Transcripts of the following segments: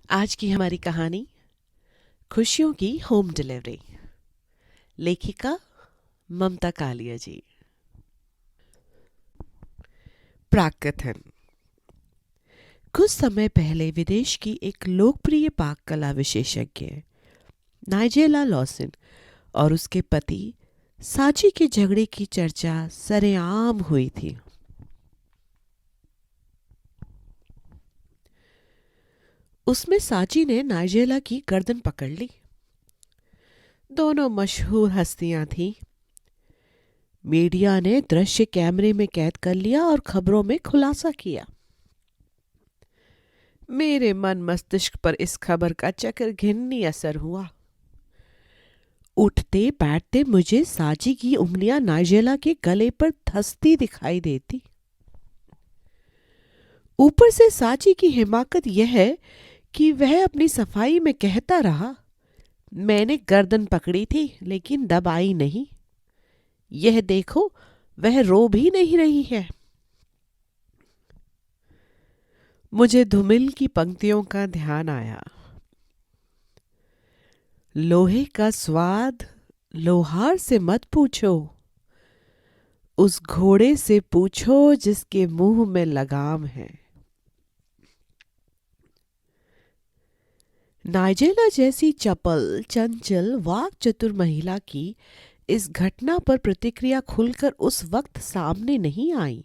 आज की हमारी कहानी खुशियों की होम डिलीवरी। लेखिका ममता कालिया जी। प्राककथन। कुछ समय पहले विदेश की एक लोकप्रिय पाक कला विशेषज्ञ नाइजेला लॉसन और उसके पति साची के झगड़े की चर्चा सरेआम हुई थी। उसमें साची ने नाइजेला की गर्दन पकड़ ली। दोनों मशहूर हस्तियां थीं। मीडिया ने दृश्य कैमरे में कैद कर लिया और खबरों में खुलासा किया। मेरे मन मस्तिष्क पर इस खबर का चक्र घिन्नी असर हुआ। उठते बैठते मुझे साची की उंगलियां नाइजेला के गले पर धंसती दिखाई देती। ऊपर से साची की हिमाकत यह है कि वह अपनी सफाई में कहता रहा, मैंने गर्दन पकड़ी थी लेकिन दबाई नहीं। यह देखो, वह रो भी नहीं रही है। मुझे धूमिल की पंक्तियों का ध्यान आया। लोहे का स्वाद लोहार से मत पूछो, उस घोड़े से पूछो जिसके मुंह में लगाम है। नाइजेला जैसी चपल, चंचल, वाक चतुर महिला की इस घटना पर प्रतिक्रिया खुलकर उस वक्त सामने नहीं आई,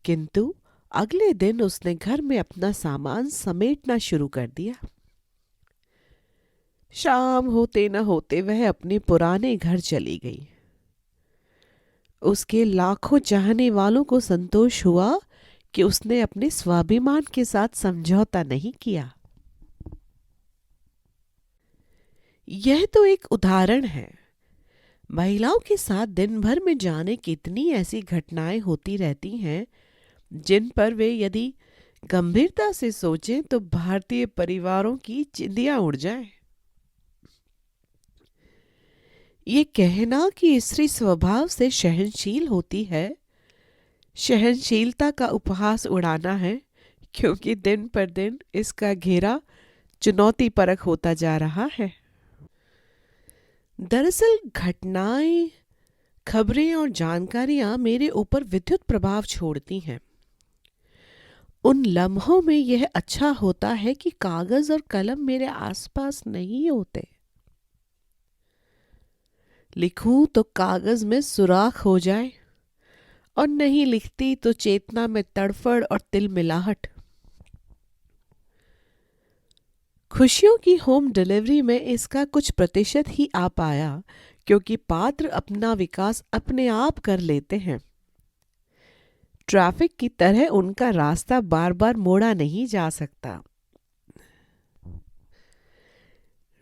किंतु अगले दिन उसने घर में अपना सामान समेटना शुरू कर दिया। शाम होते न होते वह अपने पुराने घर चली गई। उसके लाखों चाहने वालों को संतोष हुआ कि उसने अपने स्वाभिमान के साथ समझौता नहीं किया। यह तो एक उदाहरण है। महिलाओं के साथ दिन भर में जाने कितनी ऐसी घटनाएं होती रहती हैं जिन पर वे यदि गंभीरता से सोचें तो भारतीय परिवारों की चिंदियां उड़ जाएं। ये कहना कि स्त्री स्वभाव से सहनशील होती है, सहनशीलता का उपहास उड़ाना है, क्योंकि दिन पर दिन इसका घेरा चुनौती परक होता जा रहा है। दरअसल घटनाएं, खबरें और जानकारियां मेरे ऊपर विद्युत प्रभाव छोड़ती हैं। उन लम्हों में यह अच्छा होता है कि कागज और कलम मेरे आसपास नहीं होते। लिखूं तो कागज में सुराख हो जाए, और नहीं लिखती तो चेतना में तड़फड़ और तिलमिलाहट। खुशियों की होम डिलीवरी में इसका कुछ प्रतिशत ही आ पाया, क्योंकि पात्र अपना विकास अपने आप कर लेते हैं। ट्रैफिक की तरह उनका रास्ता बार बार मोड़ा नहीं जा सकता।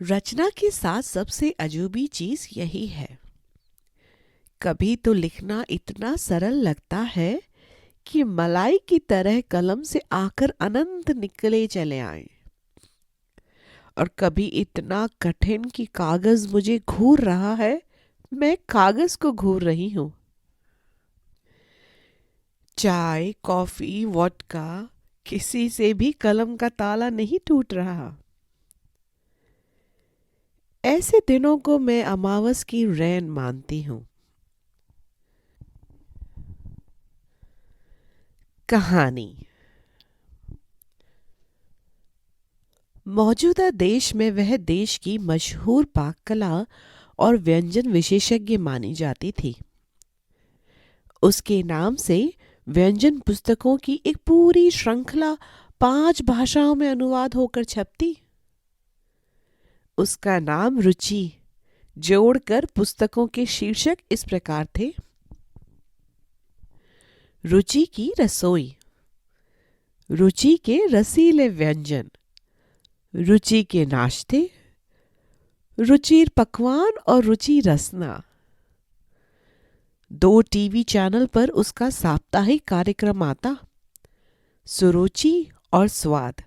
रचना के साथ सबसे अजूबी चीज यही है। कभी तो लिखना इतना सरल लगता है कि मलाई की तरह कलम से आकर अनंत निकले चले आए, और कभी इतना कठिन कि कागज मुझे घूर रहा है, मैं कागज को घूर रही हूं। चाय, कॉफी, वोडका, किसी से भी कलम का ताला नहीं टूट रहा। ऐसे दिनों को मैं अमावस की रैन मानती हूं। कहानी। मौजूदा देश में वह देश की मशहूर पाक कला और व्यंजन विशेषज्ञ मानी जाती थी। उसके नाम से व्यंजन पुस्तकों की एक पूरी श्रृंखला 5 भाषाओं में अनुवाद होकर छपती। उसका नाम रुचि जोड़कर पुस्तकों के शीर्षक इस प्रकार थे। रुचि की रसोई, रुचि के रसीले व्यंजन, रुचि के नाश्ते, रुचिर पकवान और रुचि रसना। 2 टीवी चैनल पर उसका साप्ताहिक कार्यक्रम आता, सुरुचि और स्वाद।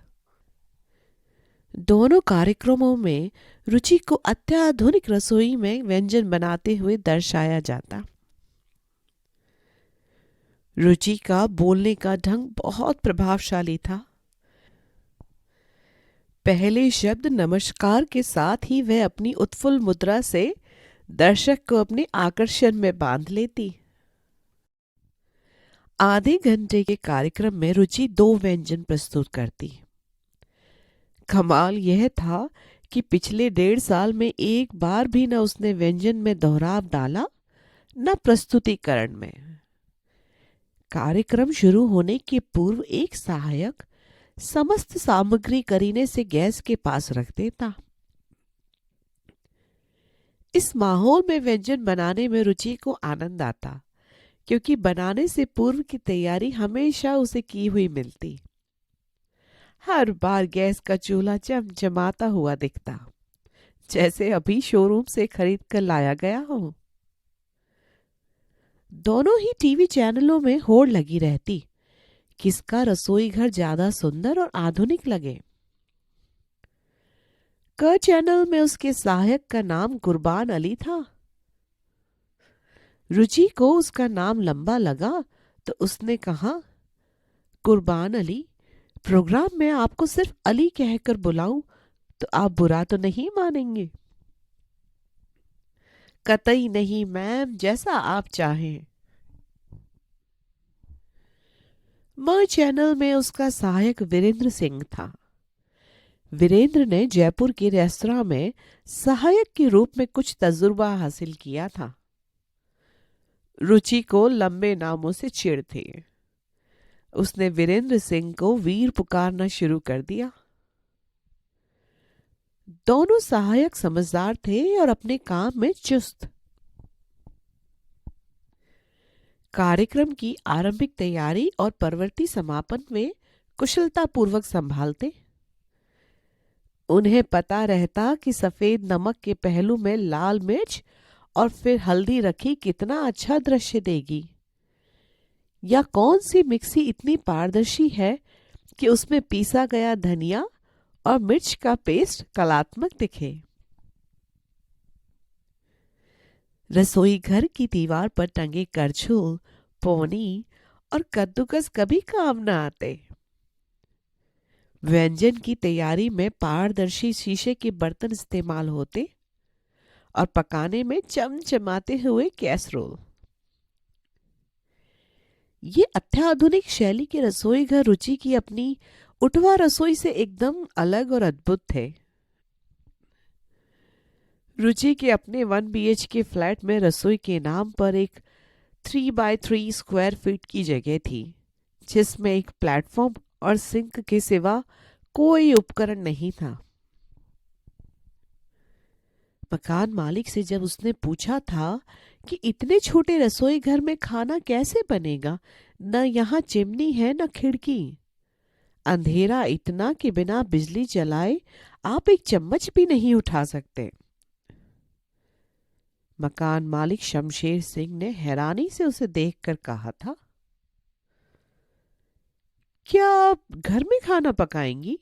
दोनों कार्यक्रमों में रुचि को अत्याधुनिक रसोई में व्यंजन बनाते हुए दर्शाया जाता। रुचि का बोलने का ढंग बहुत प्रभावशाली था। पहले शब्द नमस्कार के साथ ही वह अपनी उत्फुल्ल मुद्रा से दर्शक को अपने आकर्षण में बांध लेती। आधे घंटे के कार्यक्रम में रुचि 2 व्यंजन प्रस्तुत करती। कमाल यह था कि पिछले 1.5 साल में एक बार भी न उसने व्यंजन में दोहराव डाला, न प्रस्तुतिकरण में। कार्यक्रम शुरू होने के पूर्व एक सहायक समस्त सामग्री करीने से गैस के पास रख देता। इस माहौल में व्यंजन बनाने में रुचि को आनंद आता, क्योंकि बनाने से पूर्व की तैयारी हमेशा उसे की हुई मिलती। हर बार गैस का चूल्हा चमचमाता हुआ दिखता, जैसे अभी शोरूम से खरीद कर लाया गया हो। दोनों ही टीवी चैनलों में होड़ लगी रहती, किसका रसोई घर ज्यादा सुंदर और आधुनिक लगे। क चैनल में उसके सहायक का नाम कुर्बान अली था। रुचि को उसका नाम लंबा लगा तो उसने कहा, कुर्बान अली, प्रोग्राम में आपको सिर्फ अली कहकर बुलाऊं तो आप बुरा तो नहीं मानेंगे? कतई नहीं मैम, जैसा आप चाहें। म चैनल में उसका सहायक वीरेंद्र सिंह था। वीरेंद्र ने जयपुर के रेस्तरां में सहायक के रूप में कुछ तजुर्बा हासिल किया था। रुचि को लंबे नामों से चिढ़ थी। उसने वीरेंद्र सिंह को वीर पुकारना शुरू कर दिया। दोनों सहायक समझदार थे और अपने काम में चुस्त। कार्यक्रम की आरंभिक तैयारी और परवर्ती समापन में कुशलता पूर्वक संभालते। उन्हें पता रहता कि सफेद नमक के पहलू में लाल मिर्च और फिर हल्दी रखी कितना अच्छा दृश्य देगी, या कौन सी मिक्सी इतनी पारदर्शी है कि उसमें पीसा गया धनिया और मिर्च का पेस्ट कलात्मक दिखे। रसोई घर की दीवार पर टंगे करछुल, पौनी और कद्दूकस कभी काम न आते। व्यंजन की तैयारी में पारदर्शी शीशे के बर्तन इस्तेमाल होते और पकाने में चमचमाते हुए कैसरोल। ये अत्याधुनिक शैली के रसोई घर रुचि की अपनी उठवा रसोई से एकदम अलग और अद्भुत थे। रुचि के अपने 1 BHK फ्लैट में रसोई के नाम पर एक 3x3 स्क्वायर फीट की जगह थी, जिसमें एक प्लेटफॉर्म और सिंक के सिवा कोई उपकरण नहीं था। मकान मालिक से जब उसने पूछा था कि इतने छोटे रसोई घर में खाना कैसे बनेगा, न यहाँ चिमनी है न खिड़की, अंधेरा इतना कि बिना बिजली जलाए आप एक चम्मच भी नहीं उठा सकते, मकान मालिक शमशेर सिंह ने हैरानी से उसे देखकर कहा था, क्या आप घर में खाना पकाएंगी?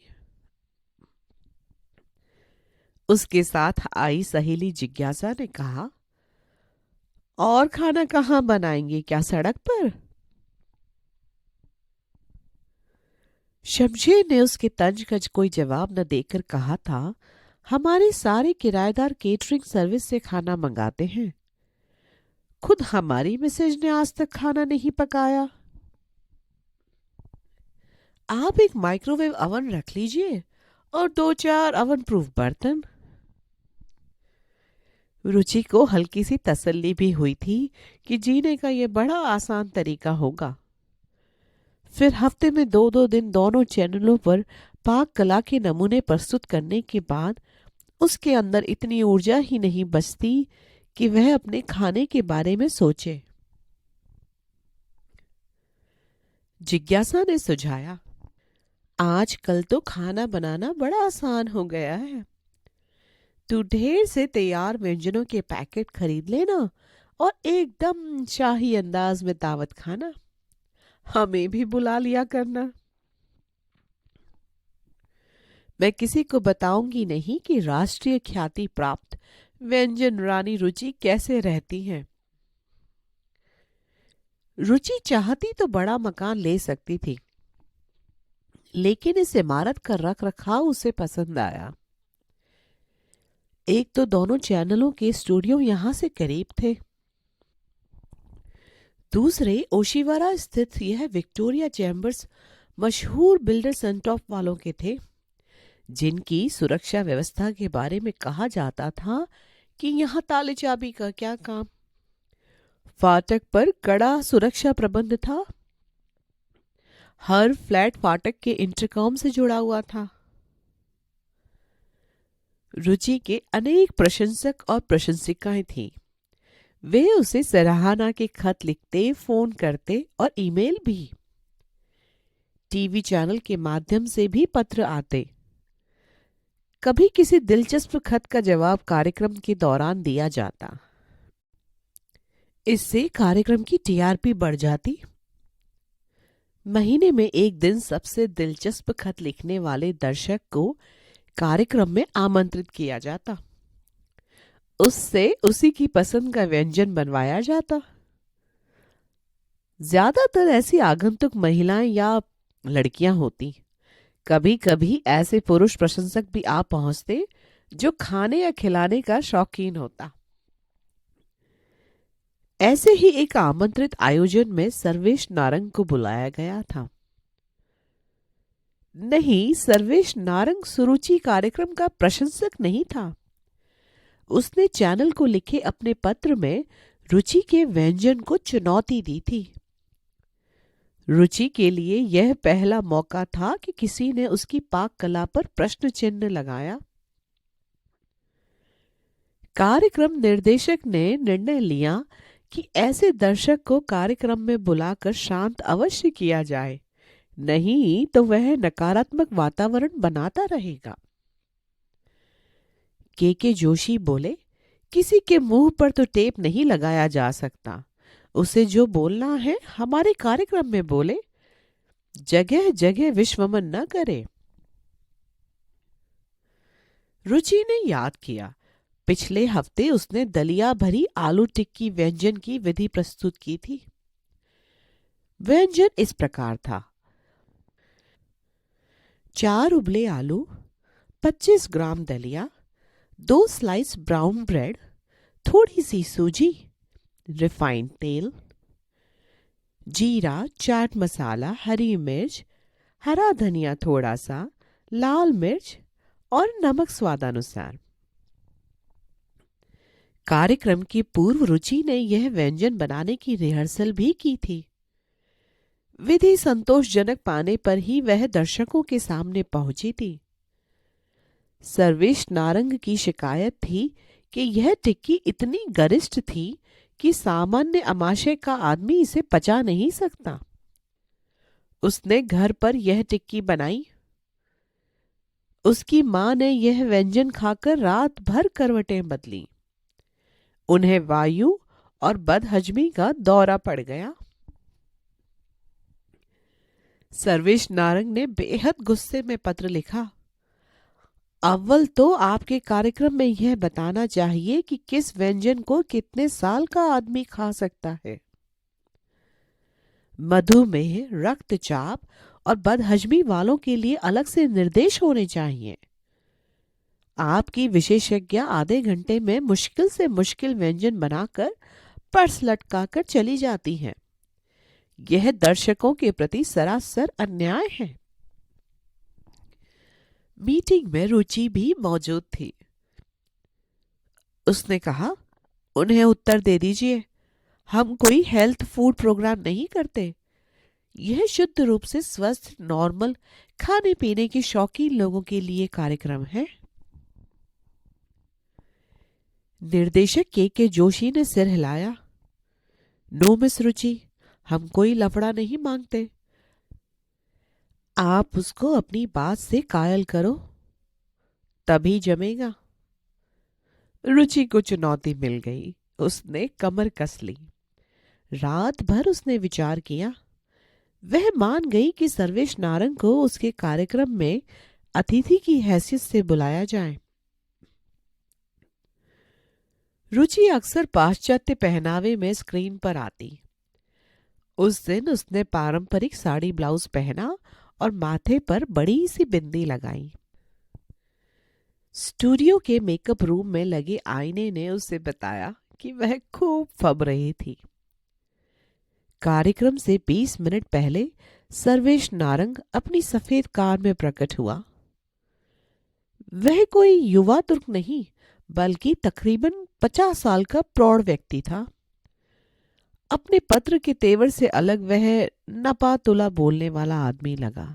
उसके साथ आई सहेली जिज्ञासा ने कहा, और खाना कहाँ बनाएंगे, क्या सड़क पर? शमशेर ने उसके तंज का कोई जवाब न देकर कहा था, हमारे सारे किराएदार केटरिंग सर्विस से खाना मंगाते हैं, खुद हमारी मिसेज ने आज तक खाना नहीं पकाया। आप एक माइक्रोवेव अवन रख लीजिए और 2-4 अवन प्रूफ बर्तन। रुचि को हल्की सी तसल्ली भी हुई थी कि जीने का यह बड़ा आसान तरीका होगा। फिर हफ्ते में 2-2 दिन दोनों चैनलों पर पाक कला के नमूने प्रस्तुत करने के बाद उसके अंदर इतनी ऊर्जा ही नहीं बचती कि वह अपने खाने के बारे में सोचे। जिज्ञासा ने सुझाया, आजकल तो खाना बनाना बड़ा आसान हो गया है, तू ढेर से तैयार व्यंजनों के पैकेट खरीद लेना और एकदम शाही अंदाज में दावत खाना, हमें भी बुला लिया करना। मैं किसी को बताऊंगी नहीं कि राष्ट्रीय ख्याति प्राप्त व्यंजन रानी रुचि कैसे रहती हैं। रुचि चाहती तो बड़ा मकान ले सकती थी, लेकिन इस इमारत का रख रखाव उसे पसंद आया। एक तो दोनों चैनलों के स्टूडियो यहां से करीब थे, दूसरे ओशिवारा स्थित यह विक्टोरिया चैम्बर्स मशहूर बिल्डर संटॉप वालों के थे, जिनकी सुरक्षा व्यवस्था के बारे में कहा जाता था कि यहां ताले चाबी का क्या काम। फाटक पर कड़ा सुरक्षा प्रबंध था। हर फ्लैट फाटक के इंटरकॉम से जुड़ा हुआ था। रुचि के अनेक प्रशंसक और प्रशंसिकाएं थीं। वे उसे सराहना के खत लिखते, फोन करते और ईमेल भी। टीवी चैनल के माध्यम से भी पत्र आते। कभी किसी दिलचस्प खत का जवाब कार्यक्रम के दौरान दिया जाता। इससे कार्यक्रम की टीआरपी बढ़ जाती। महीने में एक दिन सबसे दिलचस्प खत लिखने वाले दर्शक को कार्यक्रम में आमंत्रित किया जाता। उससे उसी की पसंद का व्यंजन बनवाया जाता। ज्यादातर ऐसी आगंतुक महिलाएं या लड़कियां होती। कभी कभी ऐसे पुरुष प्रशंसक भी आ पहुंचते जो खाने या खिलाने का शौकीन होता। ऐसे ही एक आमंत्रित आयोजन में सर्वेश नारंग को बुलाया गया था। नहीं, सर्वेश नारंग सुरुचि कार्यक्रम का प्रशंसक नहीं था। उसने चैनल को लिखे अपने पत्र में रुचि के व्यंजन को चुनौती दी थी। रुचि के लिए यह पहला मौका था कि किसी ने उसकी पाक कला पर प्रश्न चिन्ह लगाया। कार्यक्रम निर्देशक ने निर्णय लिया कि ऐसे दर्शक को कार्यक्रम में बुलाकर शांत अवश्य किया जाए, नहीं तो वह नकारात्मक वातावरण बनाता रहेगा। के जोशी बोले, किसी के मुंह पर तो टेप नहीं लगाया जा सकता। उसे जो बोलना है हमारे कार्यक्रम में बोले, जगह जगह विश्वमन न करे। रुचि ने याद किया, पिछले हफ्ते उसने दलिया भरी आलू टिक्की व्यंजन की विधि प्रस्तुत की थी। व्यंजन इस प्रकार था: 4 उबले आलू, 25 ग्राम दलिया, 2 स्लाइस ब्राउन ब्रेड, थोड़ी सी सूजी, रिफाइंड तेल, जीरा, चाट मसाला, हरी मिर्च, हरा धनिया थोड़ा सा, लाल मिर्च और नमक स्वादानुसार। कार्यक्रम की पूर्व रुचि ने यह व्यंजन बनाने की रिहर्सल भी की थी। विधि संतोषजनक पाने पर ही वह दर्शकों के सामने पहुंची थी। सर्वेश नारंग की शिकायत थी कि यह टिक्की इतनी गरिष्ठ थी कि सामान्य आमाशय का आदमी इसे पचा नहीं सकता। उसने घर पर यह टिक्की बनाई। उसकी मां ने यह व्यंजन खाकर रात भर करवटें बदली। उन्हें वायु और बदहजमी का दौरा पड़ गया। सर्वेश नारंग ने बेहद गुस्से में पत्र लिखा, अव्वल तो आपके कार्यक्रम में यह बताना चाहिए कि किस व्यंजन को कितने साल का आदमी खा सकता है। मधुमेह, रक्तचाप और बदहजमी वालों के लिए अलग से निर्देश होने चाहिए। आपकी विशेषज्ञ आधे घंटे में मुश्किल से मुश्किल व्यंजन बनाकर पर्स लटकाकर चली जाती हैं। यह दर्शकों के प्रति सरासर अन्याय है। मीटिंग में रुचि भी मौजूद थी। उसने कहा, उन्हें उत्तर दे दीजिए, हम कोई हेल्थ फूड प्रोग्राम नहीं करते। यह शुद्ध रूप से स्वस्थ, नॉर्मल खाने पीने के शौकीन लोगों के लिए कार्यक्रम है। निर्देशक के जोशी ने सिर हिलाया, नो मिस रुचि, हम कोई लफड़ा नहीं मांगते। आप उसको अपनी बात से कायल करो, तभी जमेगा। रुचि को चुनौती मिल गई। उसने कमर कस ली। रात भर उसने विचार किया। वह मान गई कि सर्वेश नारंग को उसके कार्यक्रम में अतिथि की हैसियत से बुलाया जाए। रुचि अक्सर पाश्चात्य पहनावे में स्क्रीन पर आती। उस दिन उसने पारंपरिक साड़ी ब्लाउज पहना और माथे पर बड़ी सी बिंदी लगाई। स्टूडियो के मेकअप रूम में लगे आईने ने उसे बताया कि वह खूब फब रही थी। कार्यक्रम से 20 मिनट पहले सर्वेश नारंग अपनी सफेद कार में प्रकट हुआ। वह कोई युवा तुर्क नहीं, बल्कि तकरीबन 50 साल का प्रौढ़ व्यक्ति था। अपने पत्र के तेवर से अलग वह नपा तुला बोलने वाला आदमी लगा।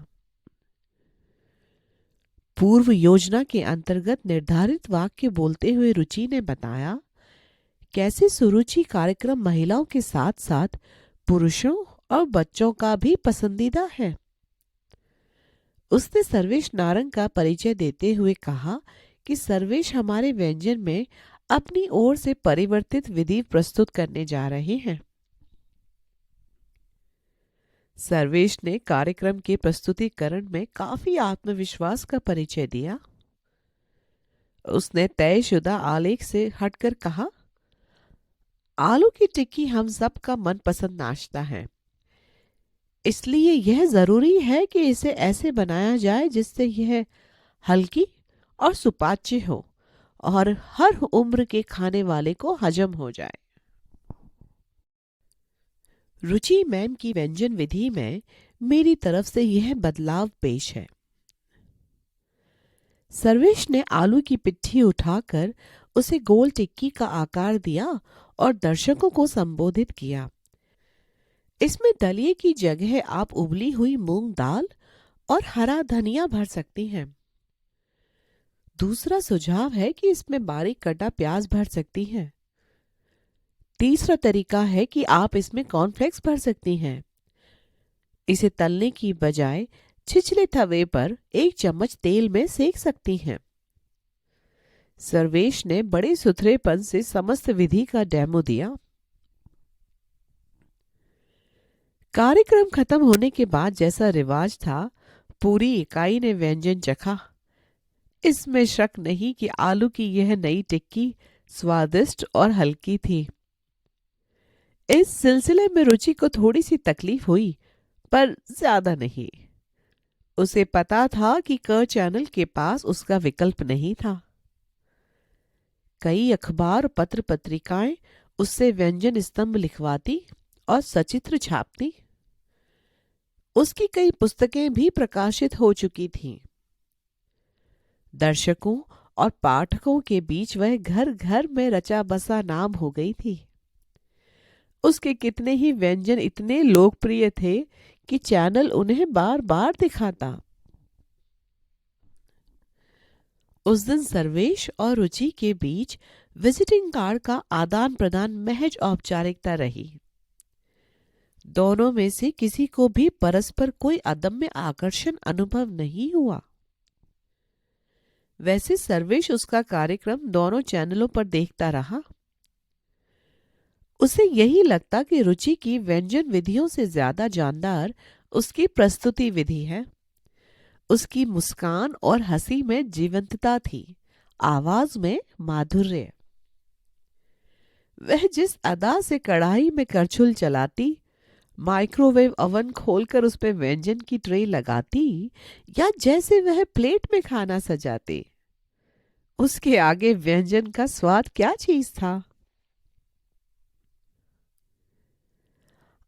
पूर्व योजना के अंतर्गत निर्धारित वाक्य बोलते हुए रुचि ने बताया कैसे सुरुचि कार्यक्रम महिलाओं के साथ साथ पुरुषों और बच्चों का भी पसंदीदा है। उसने सर्वेश नारंग का परिचय देते हुए कहा कि सर्वेश हमारे व्यंजन में अपनी ओर से परिवर्तित विधि प्रस्तुत करने जा रहे हैं। सर्वेश ने कार्यक्रम के प्रस्तुतिकरण में काफी आत्मविश्वास का परिचय दिया। उसने तयशुदा आलेख से हटकर कहा, आलू की टिक्की हम सब का मनपसंद नाश्ता है, इसलिए यह जरूरी है कि इसे ऐसे बनाया जाए जिससे यह हल्की और सुपाच्य हो और हर उम्र के खाने वाले को हजम हो जाए। रुचि मैम की व्यंजन विधि में मेरी तरफ से यह बदलाव पेश है। सर्वेश ने आलू की पिट्ठी उठाकर उसे गोल टिक्की का आकार दिया और दर्शकों को संबोधित किया। इसमें दलिए की जगह आप उबली हुई मूंग दाल और हरा धनिया भर सकती हैं। दूसरा सुझाव है कि इसमें बारीक कटा प्याज भर सकती हैं। तीसरा तरीका है कि आप इसमें कॉर्नफ्लेक्स भर सकती हैं। इसे तलने की बजाय छिछले तवे पर 1 चम्मच तेल में सेक सकती हैं। सर्वेश ने बड़े सुथरेपन से समस्त विधि का डेमो दिया। कार्यक्रम खत्म होने के बाद जैसा रिवाज था, पूरी इकाई ने व्यंजन चखा। इसमें शक नहीं कि आलू की यह नई टिक्की स्वादिष्ट और हल्की थी। इस सिलसिले में रुचि को थोड़ी सी तकलीफ हुई, पर ज्यादा नहीं। उसे पता था कि क चैनल के पास उसका विकल्प नहीं था। कई अखबार पत्र पत्रिकाएं उससे व्यंजन स्तंभ लिखवाती और सचित्र छापती। उसकी कई पुस्तकें भी प्रकाशित हो चुकी थीं। दर्शकों और पाठकों के बीच वह घर घर में रचा बसा नाम हो गई थी। उसके कितने ही व्यंजन इतने लोकप्रिय थे कि चैनल उन्हें बार बार दिखाता। उस दिन सर्वेश और रुचि के बीच विजिटिंग कार्ड का आदान प्रदान महज औपचारिकता रही। दोनों में से किसी को भी परस्पर कोई अदम्य आकर्षण अनुभव नहीं हुआ। वैसे सर्वेश उसका कार्यक्रम दोनों चैनलों पर देखता रहा। उसे यही लगता कि रुचि की व्यंजन विधियों से ज्यादा जानदार उसकी प्रस्तुति विधि है। उसकी मुस्कान और हंसी में जीवंतता थी, आवाज में माधुर्य। वह जिस अदा से कढ़ाई में करछुल चलाती, माइक्रोवेव ओवन खोलकर उस पर व्यंजन की ट्रे लगाती, या जैसे वह प्लेट में खाना सजाती, उसके आगे व्यंजन का स्वाद क्या चीज था।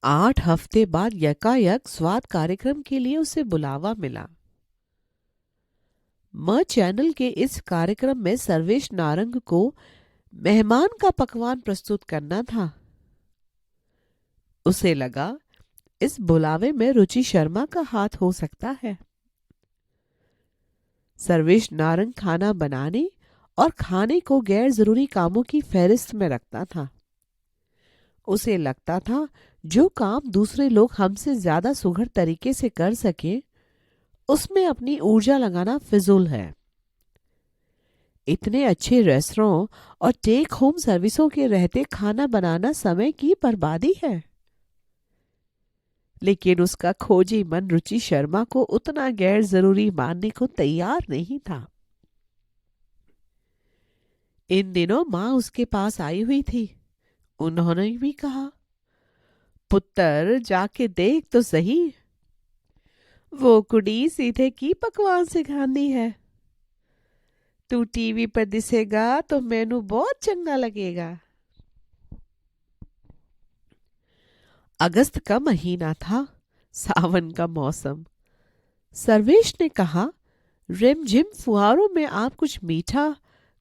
8 हफ्ते बाद यकायक स्वाद कार्यक्रम के लिए उसे बुलावा मिला। म चैनल के इस कार्यक्रम में सर्वेश नारंग को मेहमान का पकवान प्रस्तुत करना था। उसे लगा इस बुलावे में रुचि शर्मा का हाथ हो सकता है। सर्वेश नारंग खाना बनाने और खाने को गैर जरूरी कामों की फहरिस्त में रखता था। उसे लगता था जो काम दूसरे लोग हमसे ज्यादा सुघड़ तरीके से कर सके, उसमें अपनी ऊर्जा लगाना फिजूल है। इतने अच्छे रेस्टोरेंट और टेक होम सर्विसों के रहते खाना बनाना समय की बर्बादी है। लेकिन उसका खोजी मन रुचि शर्मा को उतना गैर जरूरी मानने को तैयार नहीं था। इन दिनों माँ उसके पास आई हुई थी। उन्होंने भी कहा, पुत्र जाके देख तो सही। वो कुड़ी सीधे की पकवान सिखानी है। तू टीवी पर दिसेगा तो मेनू बहुत चंगा लगेगा। अगस्त का महीना था, सावन का मौसम। सर्वेश ने कहा, रिमझिम फुहारों में आप कुछ मीठा,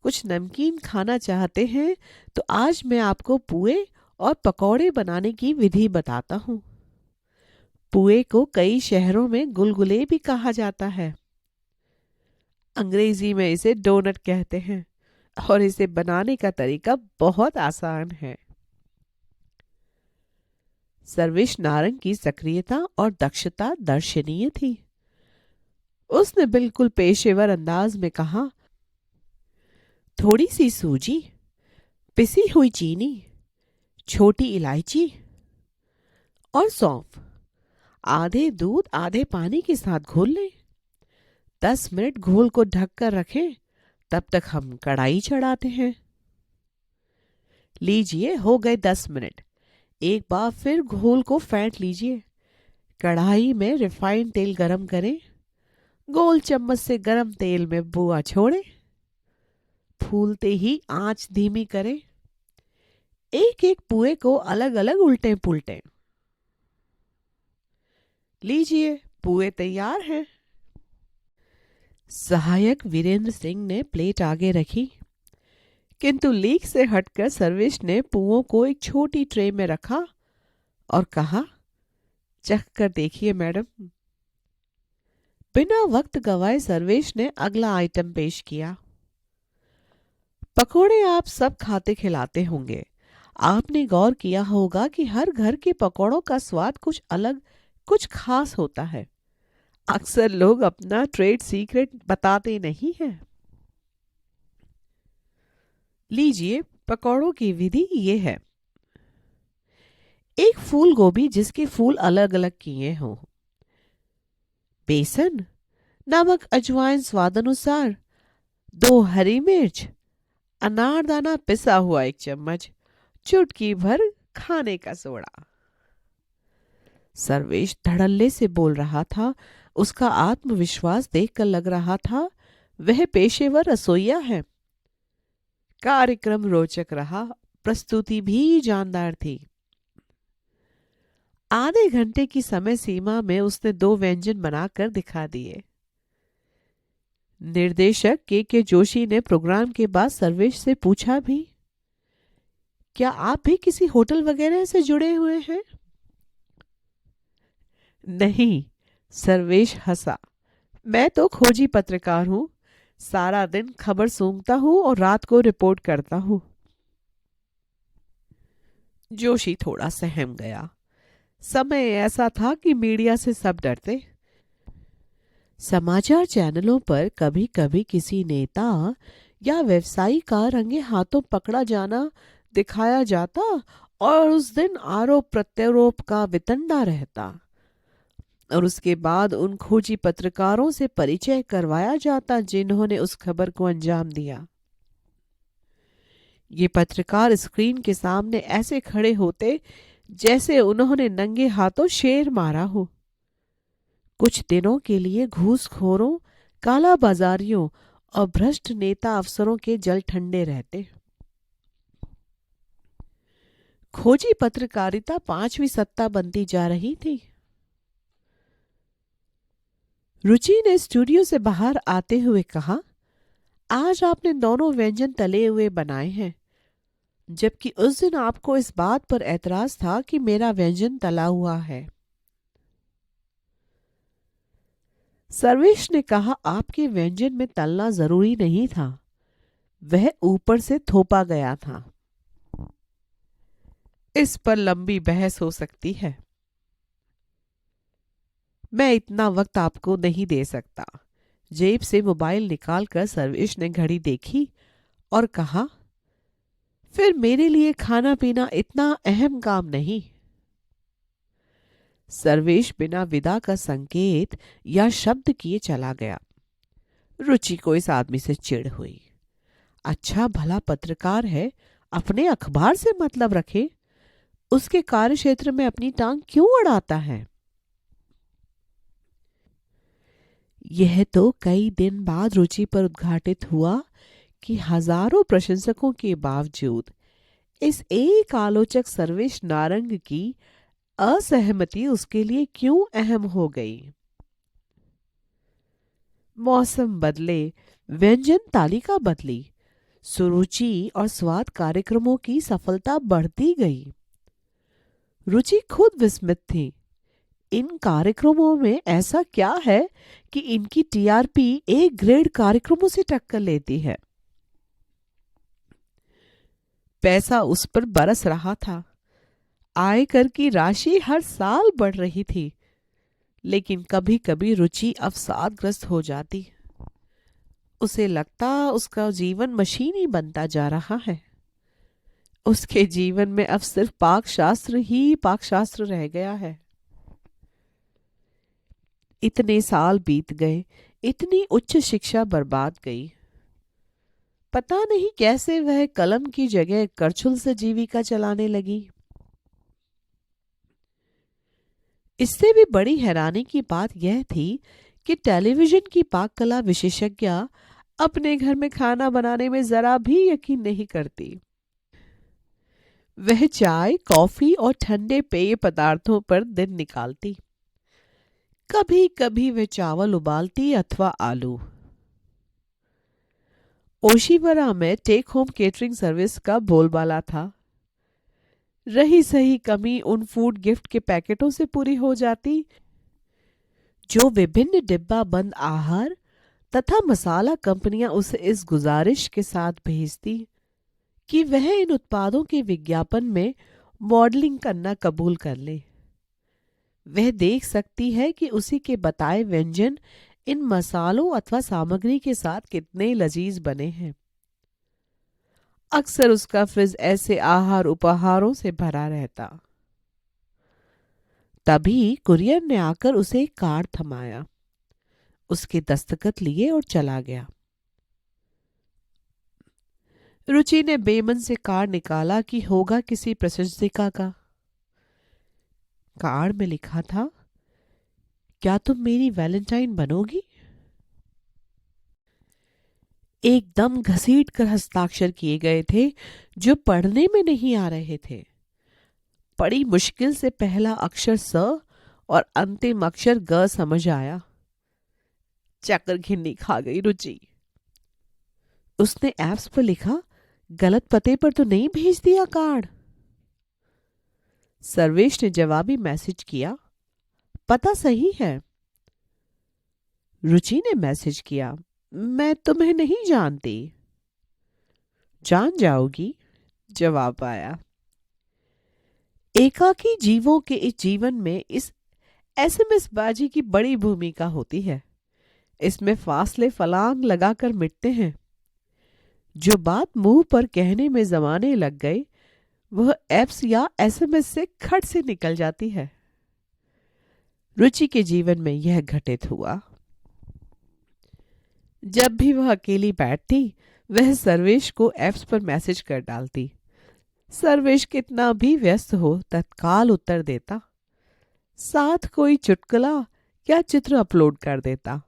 कुछ नमकीन खाना चाहते हैं तो आज मैं आपको पुए और पकौड़े बनाने की विधि बताता हूँ। पुए को कई शहरों में गुलगुले भी कहा जाता है। अंग्रेजी में इसे डोनट कहते हैं और इसे बनाने का तरीका बहुत आसान है। सर्वेश नारंग की सक्रियता और दक्षता दर्शनीय थी। उसने बिल्कुल पेशेवर अंदाज में कहा, थोड़ी सी सूजी, पिसी हुई चीनी, छोटी इलायची और सौंफ आधे दूध आधे पानी के साथ घोल लें। 10 मिनट घोल को ढककर रखें, तब तक हम कढ़ाई चढ़ाते हैं। लीजिए, हो गए 10 मिनट। एक बार फिर घोल को फेंट लीजिए। कढ़ाई में रिफाइंड तेल गरम करें। गोल चम्मच से गरम तेल में बुआ छोड़ें। फूलते ही आंच धीमी करें। एक एक पुए को अलग अलग उल्टे पुल्टे। लीजिए, पुए तैयार हैं। सहायक वीरेंद्र सिंह ने प्लेट आगे रखी, किंतु लीक से हटकर सर्वेश ने पुओं को एक छोटी ट्रे में रखा और कहा, चख कर देखिए मैडम। बिना वक्त गवाए सर्वेश ने अगला आइटम पेश किया। पकोड़े आप सब खाते खिलाते होंगे। आपने गौर किया होगा कि हर घर के पकोड़ों का स्वाद कुछ अलग, कुछ खास होता है। अक्सर लोग अपना ट्रेड सीक्रेट बताते नहीं हैं। लीजिए, पकौड़ों की विधि ये है। एक फूल गोभी जिसके फूल अलग अलग किए हों, बेसन, नमक अजवाइन स्वाद अनुसार, 2 हरी मिर्च, अनारदाना पिसा हुआ 1 चम्मच, चुटकी भर खाने का सोडा। सर्वेश धड़ल्ले से बोल रहा था। उसका आत्मविश्वास देखकर लग रहा था वह पेशेवर रसोइया है। कार्यक्रम रोचक रहा, प्रस्तुति भी जानदार थी। आधे घंटे की समय सीमा में उसने 2 व्यंजन बनाकर दिखा दिए। निर्देशक के जोशी ने प्रोग्राम के बाद सर्वेश से पूछा भी, क्या आप भी किसी होटल वगैरह से जुड़े हुए हैं? नहीं, सर्वेश हंसा। मैं तो खोजी पत्रकार हूं। सारा दिन खबर सूंघता हूं और रात को रिपोर्ट करता हूं। जोशी थोड़ा सहम गया। समय ऐसा था कि मीडिया से सब डरते। समाचार चैनलों पर कभी कभी किसी नेता या व्यवसायी का रंगे हाथों पकड़ा जाना दिखाया जाता और उस दिन आरोप प्रत्यारोप का वितंडा रहता और उसके बाद उन खोजी पत्रकारों से परिचय करवाया जाता जिन्होंने उस खबर को अंजाम दिया। ये पत्रकार स्क्रीन के सामने ऐसे खड़े होते जैसे उन्होंने नंगे हाथों शेर मारा हो। कुछ दिनों के लिए घूसखोरों, काला बाजारियों और भ्रष्ट नेता अफसरों के जल ठंडे रहते। खोजी पत्रकारिता 5वीं सत्ता बनती जा रही थी। रुचि ने स्टूडियो से बाहर आते हुए कहा, आज आपने दोनों व्यंजन तले हुए बनाए हैं, जबकि उस दिन आपको इस बात पर ऐतराज था कि मेरा व्यंजन तला हुआ है। सर्वेश ने कहा, आपके व्यंजन में तलना जरूरी नहीं था, वह ऊपर से थोपा गया था। इस पर लंबी बहस हो सकती है। मैं इतना वक्त आपको नहीं दे सकता। जेब से मोबाइल निकालकर सर्वेश ने घड़ी देखी और कहा, फिर मेरे लिए खाना पीना इतना अहम काम नहीं। सर्वेश बिना विदा का संकेत या शब्द किए चला गया। रुचि को इस आदमी से चिढ़ हुई। अच्छा भला पत्रकार है, अपने अखबार से मतलब रखे, उसके कार्यक्षेत्र में अपनी टांग क्यों अड़ाता है? यह तो कई दिन बाद रुचि पर उद्घाटित हुआ कि हजारों प्रशंसकों के बावजूद इस एक आलोचक सर्वेश नारंग की असहमति उसके लिए क्यों अहम हो गई। मौसम बदले, व्यंजन तालिका बदली, सुरुचि और स्वाद कार्यक्रमों की सफलता बढ़ती गई। रुचि खुद विस्मित थी। इन कार्यक्रमों में ऐसा क्या है कि इनकी टीआरपी ए ग्रेड कार्यक्रमों से टक्कर लेती है। पैसा उस पर बरस रहा था। आयकर की राशि हर साल बढ़ रही थी, लेकिन कभी कभी रुचि अवसादग्रस्त हो जाती। उसे लगता उसका जीवन मशीनी बनता जा रहा है। उसके जीवन में अब सिर्फ पाकशास्त्र ही पाकशास्त्र रह गया है। इतने साल बीत गए, इतनी उच्च शिक्षा बर्बाद गई। पता नहीं कैसे वह कलम की जगह करछुल से जीविका चलाने लगी। इससे भी बड़ी हैरानी की बात यह थी कि टेलीविजन की पाक कला विशेषज्ञ अपने घर में खाना बनाने में जरा भी यकीन नहीं करती। वह चाय, कॉफी और ठंडे पेय पदार्थों पर दिन निकालती। कभी कभी वह चावल उबालती अथवा आलू। ओशिवरा में टेक होम केटरिंग सर्विस का बोलबाला था। रही सही कमी उन फूड गिफ्ट के पैकेटों से पूरी हो जाती जो विभिन्न डिब्बा बंद आहार तथा मसाला कंपनियां उसे इस गुजारिश के साथ भेजती कि वह इन उत्पादों के विज्ञापन में मॉडलिंग करना कबूल कर ले। वह देख सकती है कि उसी के बताए व्यंजन इन मसालों अथवा सामग्री के साथ कितने लजीज बने हैं। अक्सर उसका फ्रिज ऐसे आहार उपहारों से भरा रहता। तभी कुरियर ने आकर उसे एक कार्ड थमाया, उसके दस्तखत लिए और चला गया। रुचि ने बेमन से कार्ड निकाला कि होगा किसी प्रशंसिका का। कार्ड में लिखा था, क्या तुम मेरी वैलेंटाइन बनोगी? एकदम घसीट कर हस्ताक्षर किए गए थे जो पढ़ने में नहीं आ रहे थे। बड़ी मुश्किल से पहला अक्षर स और अंतिम अक्षर ग समझ आया। चक्कर घिन्नी खा गई रुचि। उसने ऐप्स पर लिखा, गलत पते पर तो नहीं भेज दिया कार्ड? सर्वेश ने जवाबी मैसेज किया, पता सही है। रुचि ने मैसेज किया, मैं तुम्हें नहीं जानती। जान जाओगी, जवाब आया। एकाकी जीवों के इस जीवन में इस एसएमएस बाजी की बड़ी भूमिका होती है। इसमें फासले फलांग लगाकर मिटते हैं। जो बात मुंह पर कहने में जमाने लग गए, वह एप्स या एसएमएस से खट से निकल जाती है। रुचि के जीवन में यह घटित हुआ। जब भी वह अकेली बैठती, वह सर्वेश को एप्स पर मैसेज कर डालती। सर्वेश कितना भी व्यस्त हो तत्काल उत्तर देता, साथ कोई चुटकुला या चित्र अपलोड कर देता।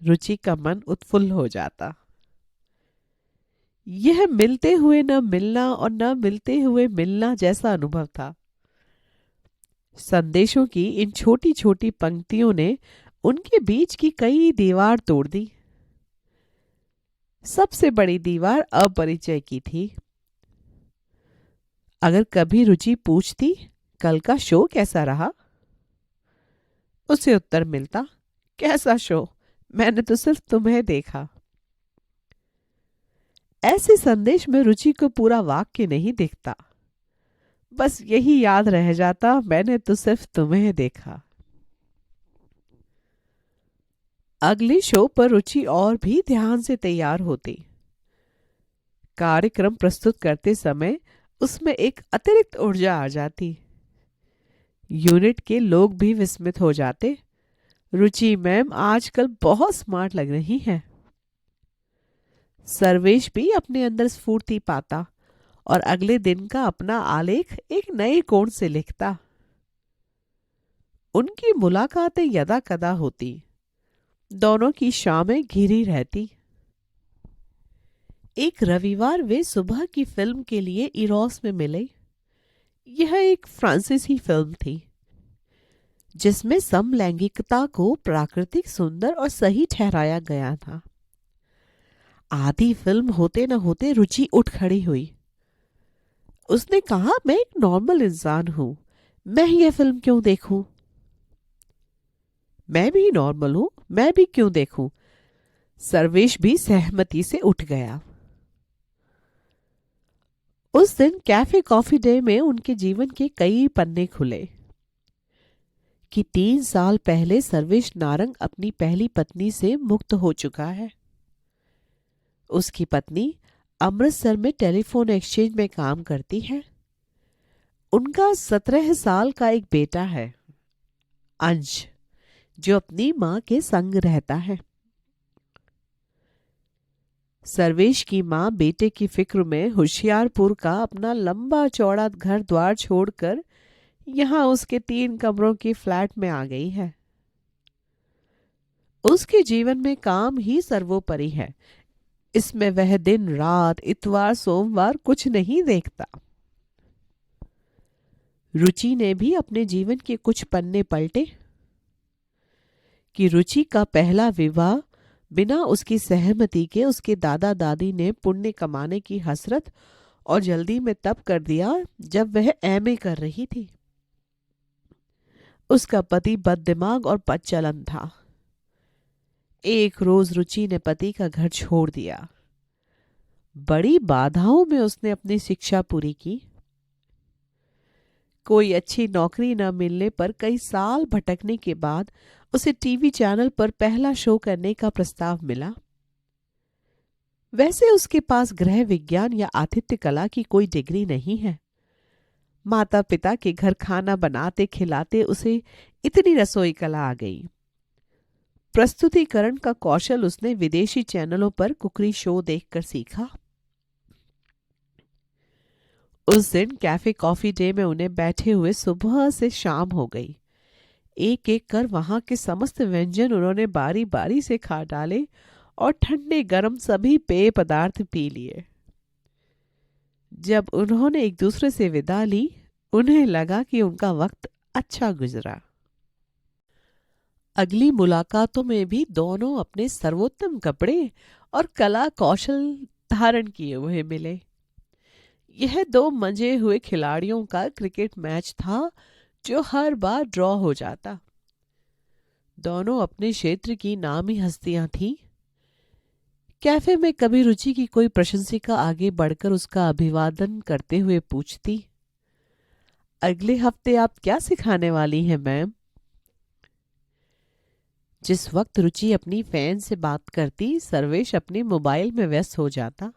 रुचि का मन उत्फुल्ल हो जाता। यह मिलते हुए न मिलना और न मिलते हुए मिलना जैसा अनुभव था। संदेशों की इन छोटी छोटी पंक्तियों ने उनके बीच की कई दीवार तोड़ दी। सबसे बड़ी दीवार अपरिचय की थी। अगर कभी रुचि पूछती, कल का शो कैसा रहा? उसे उत्तर मिलता, कैसा शो, मैंने तो सिर्फ तुम्हें देखा। ऐसे संदेश में रुचि को पूरा वाक्य नहीं दिखता, बस यही याद रह जाता, मैंने तो सिर्फ तुम्हें देखा। अगले शो पर रुचि और भी ध्यान से तैयार होती। कार्यक्रम प्रस्तुत करते समय उसमें एक अतिरिक्त ऊर्जा आ जाती। यूनिट के लोग भी विस्मित हो जाते, रुचि मैम आजकल बहुत स्मार्ट लग रही हैं। सर्वेश भी अपने अंदर स्फूर्ति पाता और अगले दिन का अपना आलेख एक नए कोण से लिखता। उनकी मुलाकातें यदा कदा होती। दोनों की शामें घिरी रहती। एक रविवार वे सुबह की फिल्म के लिए इरोस में मिले। यह एक फ्रांसीसी फिल्म थी जिसमें समलैंगिकता को प्राकृतिक, सुंदर और सही ठहराया गया था। आधी फिल्म होते न होते रुचि उठ खड़ी हुई। उसने कहा, मैं एक नॉर्मल इंसान हूं, मैं यह फिल्म क्यों देखूं? मैं भी नॉर्मल हूं, मैं भी क्यों देखूं? सर्वेश भी सहमति से उठ गया। उस दिन कैफे कॉफी डे में उनके जीवन के कई पन्ने खुले कि 3 साल पहले सर्वेश नारंग अपनी पहली पत्नी से मुक्त हो चुका है। उसकी पत्नी अमृतसर में टेलीफोन एक्सचेंज में काम करती है। उनका 17 साल का एक बेटा है, अंश, जो अपनी मां के संग रहता है। सर्वेश की मां बेटे की फिक्र में होशियारपुर का अपना लंबा चौड़ा घर द्वार छोड़कर यहां उसके 3 कमरों की फ्लैट में आ गई है। उसके जीवन में काम ही सर्वोपरि है। इसमें वह दिन रात, इतवार सोमवार कुछ नहीं देखता। रुचि ने भी अपने जीवन के कुछ पन्ने पलटे कि रुचि का पहला विवाह बिना उसकी सहमति के उसके दादा दादी ने पुण्य कमाने की हसरत और जल्दी में तब कर दिया जब वह एमए कर रही थी। उसका पति बददिमाग और बदचलन था। एक रोज रुचि ने पति का घर छोड़ दिया। बड़ी बाधाओं में उसने अपनी शिक्षा पूरी की। कोई अच्छी नौकरी न मिलने पर कई साल भटकने के बाद उसे टीवी चैनल पर पहला शो करने का प्रस्ताव मिला। वैसे उसके पास गृह विज्ञान या आतिथ्य कला की कोई डिग्री नहीं है। माता पिता के घर खाना बनाते खिलाते उसे इतनी रसोई कला आ गई। प्रस्तुतिकरण का कौशल उसने विदेशी चैनलों पर कुकरी शो देखकर सीखा। उस दिन कैफे कॉफी डे में उन्हें बैठे हुए सुबह से शाम हो गई। एक एक कर वहां के समस्त व्यंजन उन्होंने बारी बारी से खा डाले और ठंडे गरम सभी पेय पदार्थ पी लिए। जब उन्होंने एक दूसरे से विदा ली, उन्हें लगा कि उनका वक्त अच्छा गुजरा। अगली मुलाकातों में भी दोनों अपने सर्वोत्तम कपड़े और कला कौशल धारण किए हुए मिले। यह 2 मंजे हुए खिलाड़ियों का क्रिकेट मैच था जो हर बार ड्रॉ हो जाता। दोनों अपने क्षेत्र की नामी हस्तियां थीं। कैफे में कभी रुचि की कोई प्रशंसिका आगे बढ़कर उसका अभिवादन करते हुए पूछती, अगले हफ्ते आप क्या सिखाने वाली हैं मैम? जिस वक्त रुचि अपनी फैन से बात करती, सर्वेश अपने मोबाइल में व्यस्त हो जाता।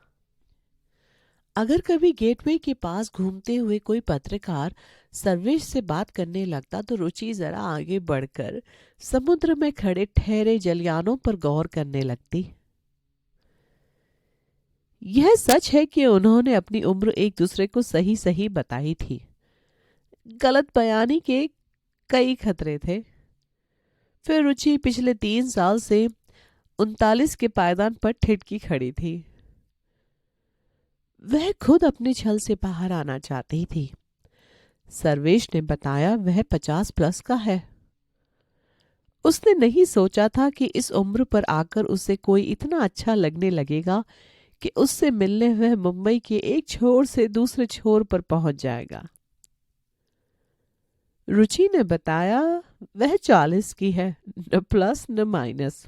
अगर कभी गेटवे के पास घूमते हुए कोई पत्रकार सर्वेश से बात करने लगता तो रुचि जरा आगे बढ़कर समुद्र में खड़े ठहरे जलयानों पर गौर करने लगती। यह सच है कि उन्होंने अपनी उम्र एक दूसरे को सही सही बताई थी। गलत बयानी के कई खतरे थे। फिर रुचि पिछले 3 साल से 39 के पायदान पर ठिठकी खड़ी थी। वह खुद अपने छल से बाहर आना चाहती थी। सर्वेश ने बताया वह 50 प्लस का है। उसने नहीं सोचा था कि इस उम्र पर आकर उसे कोई इतना अच्छा लगने लगेगा कि उससे मिलने वह मुंबई के एक छोर से दूसरे छोर पर पहुंच जाएगा। रुचि ने बताया वह 40 की है, न प्लस न माइनस।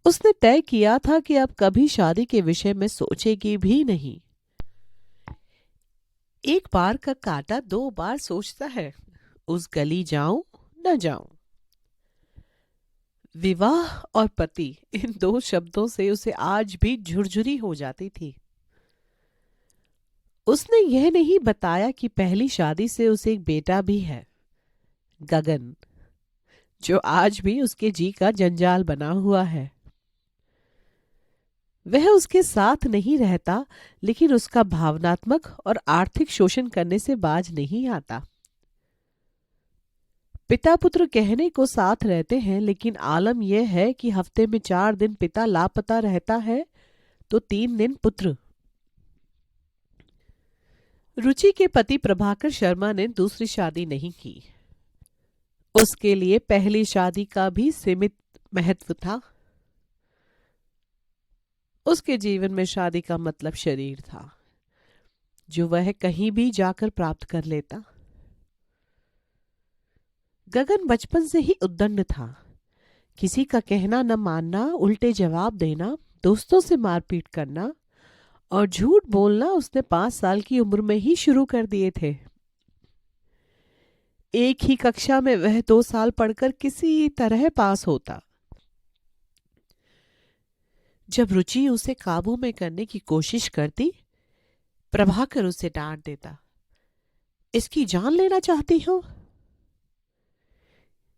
उसने तय किया था कि अब कभी शादी के विषय में सोचेगी भी नहीं। एक बार का कांटा 2 बार सोचता है, उस गली जाऊं न जाऊं। विवाह और पति, इन 2 शब्दों से उसे आज भी झुरझुरी हो जाती थी। उसने यह नहीं बताया कि पहली शादी से उसे एक बेटा भी है, गगन, जो आज भी उसके जी का जंजाल बना हुआ है। वह उसके साथ नहीं रहता, लेकिन उसका भावनात्मक और आर्थिक शोषण करने से बाज नहीं आता। पिता पुत्र कहने को साथ रहते हैं, लेकिन आलम यह है कि हफ्ते में 4 दिन पिता लापता रहता है तो 3 दिन पुत्र। रुचि के पति प्रभाकर शर्मा ने दूसरी शादी नहीं की। उसके लिए पहली शादी का भी सीमित महत्व था। उसके जीवन में शादी का मतलब शरीर था, जो वह कहीं भी जाकर प्राप्त कर लेता। गगन बचपन से ही उद्दंड था। किसी का कहना न मानना, उल्टे जवाब देना, दोस्तों से मारपीट करना और झूठ बोलना उसने 5 साल की उम्र में ही शुरू कर दिए थे। एक ही कक्षा में वह 2 साल पढ़कर किसी तरह पास होता। जब रुचि उसे काबू में करने की कोशिश करती, प्रभाकर उसे डांट देता। इसकी जान लेना चाहती हो?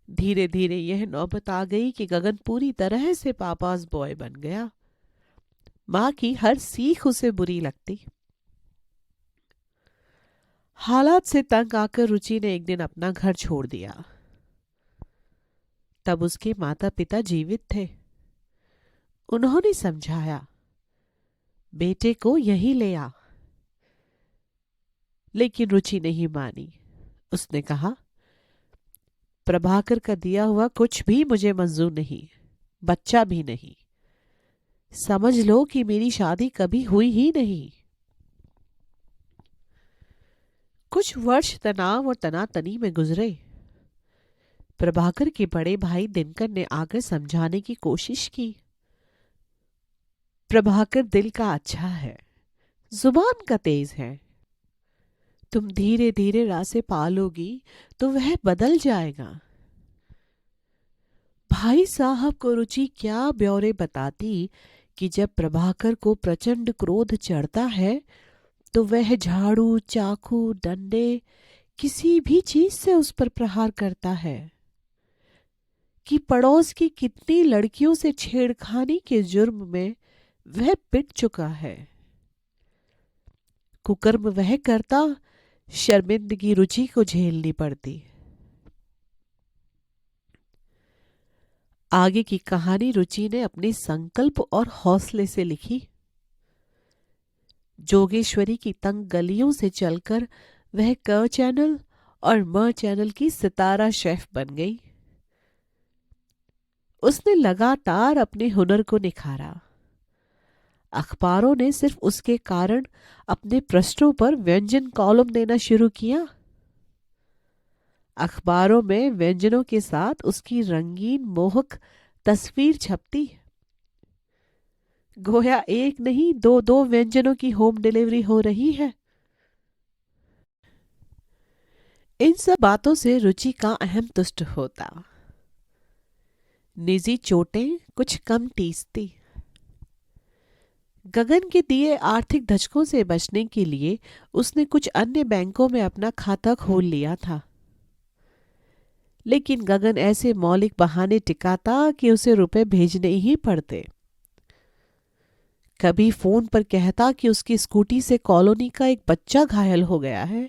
धीरे धीरे यह नौबत आ गई कि गगन पूरी तरह से पापास बॉय बन गया। मां की हर सीख उसे बुरी लगती। हालात से तंग आकर रुचि ने एक दिन अपना घर छोड़ दिया। तब उसके माता पिता जीवित थे। उन्होंने समझाया, बेटे को यहीं ले आ। लेकिन रुचि नहीं मानी। उसने कहा, प्रभाकर का दिया हुआ कुछ भी मुझे मंजूर नहीं, बच्चा भी नहीं। समझ लो कि मेरी शादी कभी हुई ही नहीं। कुछ वर्ष तनाव और तनातनी में गुजरे। प्रभाकर के बड़े भाई दिनकर ने आकर समझाने की कोशिश की। प्रभाकर दिल का अच्छा है, जुबान का तेज है। तुम धीरे धीरे रास्ते पालोगी तो वह बदल जाएगा। भाई साहब को रुचि क्या ब्यौरे बताती कि जब प्रभाकर को प्रचंड क्रोध चढ़ता है तो वह झाड़ू, चाकू, डंडे, किसी भी चीज से उस पर प्रहार करता है। कि पड़ोस की कितनी लड़कियों से छेड़खानी के जुर्म में वह पिट चुका है। कुकर्म वह करता, शर्मिंदगी रुचि को झेलनी पड़ती। आगे की कहानी रुचि ने अपने संकल्प और हौसले से लिखी। जोगेश्वरी की तंग गलियों से चलकर वह क चैनल और म चैनल की सितारा शेफ बन गई। उसने लगातार अपने हुनर को निखारा। अखबारों ने सिर्फ उसके कारण अपने पृष्ठों पर व्यंजन कॉलम देना शुरू किया। अखबारों में व्यंजनों के साथ उसकी रंगीन मोहक तस्वीर छपती। गोया एक नहीं, 2-2 व्यंजनों की होम डिलीवरी हो रही है। इन सब बातों से रुचि का अहम तुष्ट होता। निजी चोटें कुछ कम टीसती। गगन के दिए आर्थिक धचकों से बचने के लिए उसने कुछ अन्य बैंकों में अपना खाता खोल लिया था। लेकिन गगन ऐसे मौलिक बहाने टिकाता कि उसे रुपए भेजने ही पड़ते। कभी फोन पर कहता कि उसकी स्कूटी से कॉलोनी का एक बच्चा घायल हो गया है,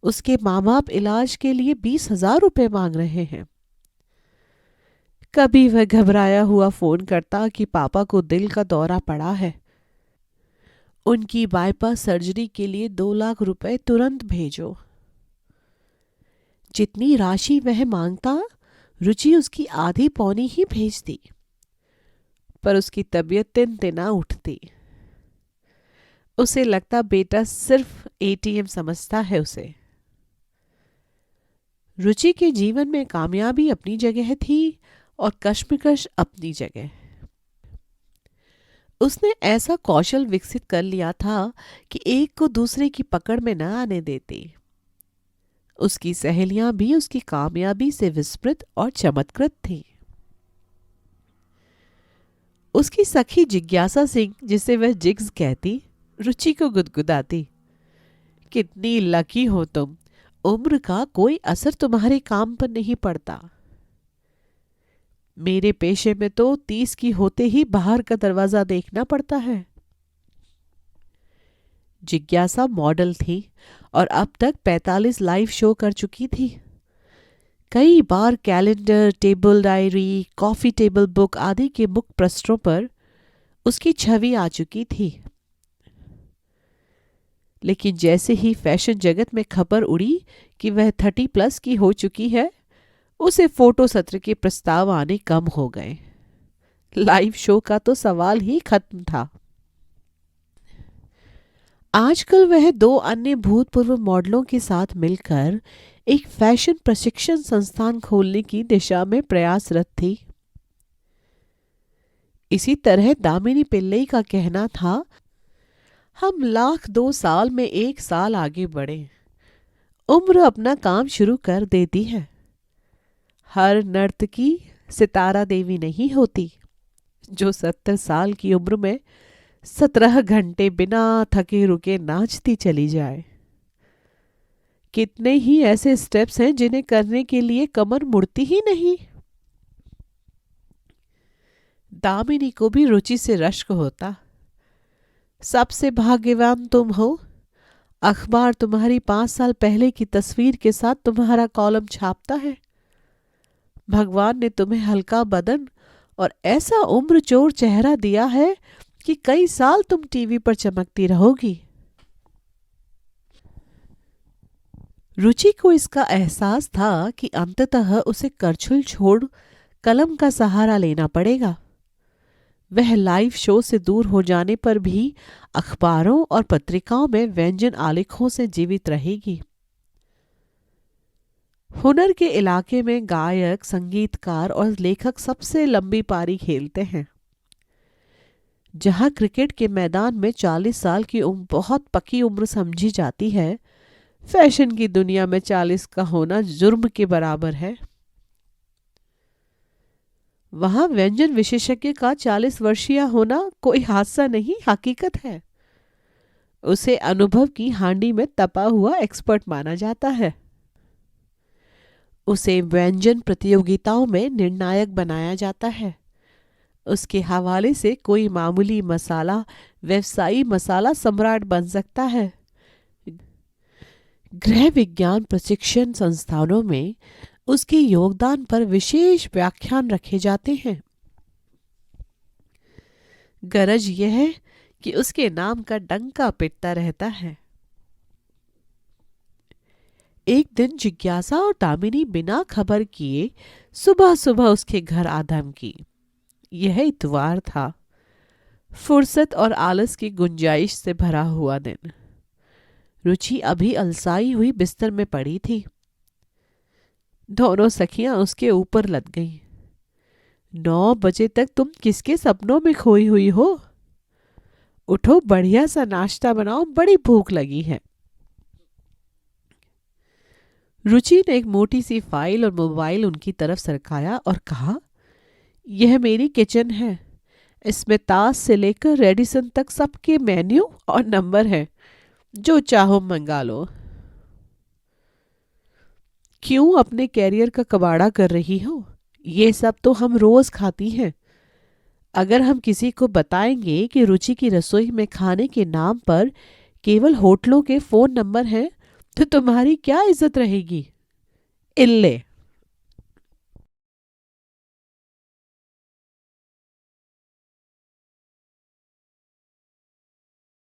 उसके माँ बाप इलाज के लिए 20,000 रुपए मांग रहे हैं। कभी वह घबराया हुआ फोन करता कि पापा को दिल का दौरा पड़ा है, उनकी बाईपास सर्जरी के लिए 2 लाख रुपए तुरंत भेजो। जितनी राशि वह मांगता, रुचि उसकी आधी पौनी ही भेजती। पर उसकी तबीयत तिनतिना उठती। उसे लगता बेटा सिर्फ एटीएम समझता है उसे। रुचि के जीवन में कामयाबी अपनी जगह थी और कश्मकश अपनी जगह। उसने ऐसा कौशल विकसित कर लिया था कि एक को दूसरे की पकड़ में न आने देती। उसकी सहेलियां भी उसकी कामयाबी से विस्मृत और चमत्कृत थी। उसकी सखी जिज्ञासा सिंह, जिसे वह जिग्स कहती, रुचि को गुदगुदाती। कितनी लकी हो तुम, उम्र का कोई असर तुम्हारे काम पर नहीं पड़ता। मेरे पेशे में तो 30 की होते ही बाहर का दरवाजा देखना पड़ता है। जिज्ञासा मॉडल थी और अब तक 45 लाइव शो कर चुकी थी। कई बार calendar, table diary, coffee table book आदि के मुख्य पृष्ठों पर उसकी छवि आ चुकी थी। लेकिन जैसे ही फैशन जगत में खबर उड़ी कि वह 30+ की हो चुकी है, उसे फोटो सत्र के प्रस्ताव आने कम हो गए। लाइव शो का तो सवाल ही खत्म था। आजकल वह 2 अन्य भूतपूर्व मॉडलों के साथ मिलकर एक फैशन प्रशिक्षण संस्थान खोलने की दिशा में प्रयासरत थी। इसी तरह दामिनी पिल्लई का कहना था, हम 1,02 साल में 1 साल आगे बढ़े। उम्र अपना काम शुरू कर देती है। हर नर्तकी सितारा देवी नहीं होती जो 70 साल की उम्र में 17 घंटे बिना थके रुके नाचती चली जाए। कितने ही ऐसे स्टेप्स हैं जिन्हें करने के लिए कमर मुड़ती ही नहीं। दामिनी को भी रुचि से रश्क होता। सबसे भाग्यवान तुम हो। अखबार तुम्हारी 5 साल पहले की तस्वीर के साथ तुम्हारा कॉलम छापता है। भगवान ने तुम्हें हल्का बदन और ऐसा उम्र चोर चेहरा दिया है कि कई साल तुम टीवी पर चमकती रहोगी। रुचि को इसका एहसास था कि अंततः उसे करछुल छोड़ कलम का सहारा लेना पड़ेगा। वह लाइव शो से दूर हो जाने पर भी अखबारों और पत्रिकाओं में व्यंजन आलेखों से जीवित रहेगी। हुनर के इलाके में गायक, संगीतकार और लेखक सबसे लंबी पारी खेलते हैं। जहां क्रिकेट के मैदान में 40 साल की उम्र बहुत पक्की उम्र समझी जाती है, फैशन की दुनिया में 40 का होना जुर्म के बराबर है। वहां व्यंजन विशेषज्ञ का 40 वर्षीय होना कोई हादसा नहीं, हकीकत है। उसे अनुभव की हांडी में तपा हुआ एक्सपर्ट माना जाता है। उसे व्यंजन प्रतियोगिताओं में निर्णायक बनाया जाता है। उसके हवाले से कोई मामूली मसाला व्यवसायी मसाला सम्राट बन सकता है। गृह विज्ञान प्रशिक्षण संस्थानों में उसके योगदान पर विशेष व्याख्यान रखे जाते हैं। गरज यह है कि उसके नाम का डंका पिटता रहता है। एक दिन जिज्ञासा और दामिनी बिना खबर किए सुबह सुबह उसके घर आ धमकी। यह इतवार था, फुर्सत और आलस की गुंजाइश से भरा हुआ दिन। रुचि अभी अलसाई हुई बिस्तर में पड़ी थी। दोनों सखियां उसके ऊपर लद गईं। 9 बजे तक तुम किसके सपनों में खोई हुई हो? उठो, बढ़िया सा नाश्ता बनाओ, बड़ी भूख लगी है। रुचि ने एक मोटी सी फाइल और मोबाइल उनकी तरफ सरकाया और कहा, यह मेरी किचन है। इसमें ताज से लेकर रेडिसन तक सबके मेन्यू और नंबर है। जो चाहो मंगा लो। क्यों अपने कैरियर का कबाड़ा कर रही हो? ये सब तो हम रोज खाती हैं। अगर हम किसी को बताएंगे कि रुचि की रसोई में खाने के नाम पर केवल होटलों के फोन नंबर हैं, तो तुम्हारी क्या इज्जत रहेगी? इल्ले।